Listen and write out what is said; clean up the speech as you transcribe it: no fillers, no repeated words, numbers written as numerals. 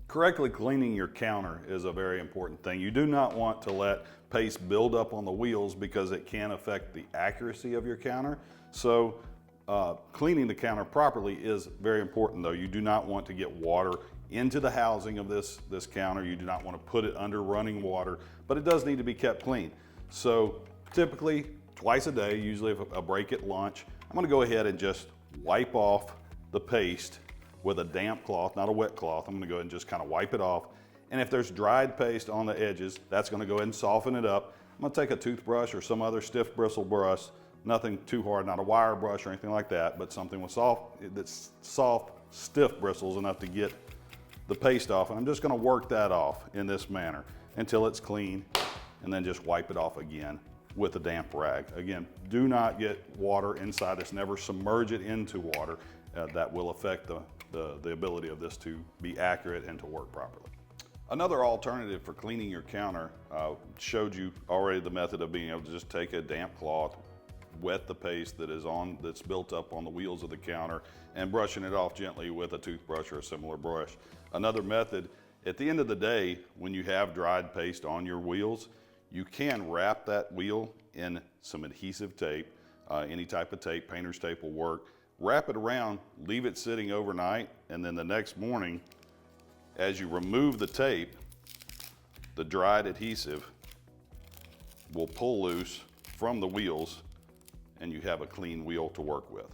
Correctly cleaning your counter is a very important thing. You do not want to let paste build up on the wheels because it can affect the accuracy of your counter. So cleaning the counter properly is very important though. You do not want to get water into the housing of this counter. You do not want to put it under running water, but it does need to be kept clean. So typically twice a day, usually a break at lunch, I'm going to go ahead and just wipe off the paste with a damp cloth, not a wet cloth. I'm going to go ahead and just kind of wipe it off. And if there's dried paste on the edges, that's going to go ahead and soften it up. I'm going to take a toothbrush or some other stiff bristle brush, nothing too hard, not a wire brush or anything like that, but something with soft, stiff bristles enough to get the paste off. And I'm just going to work that off in this manner until it's clean, and then just wipe it off again with a damp rag. Again, do not get water inside this. Never submerge it into water. That will affect the ability of this to be accurate and to work properly. Another alternative for cleaning your counter, showed you already the method of being able to just take a damp cloth, wet the paste that's built up on the wheels of the counter, and brushing it off gently with a toothbrush or a similar brush. Another method, at the end of the day, when you have dried paste on your wheels, you can wrap that wheel in some adhesive tape, any type of tape, painter's tape will work. Wrap it around, leave it sitting overnight, and then the next morning, as you remove the tape, the dried adhesive will pull loose from the wheels, and you have a clean wheel to work with.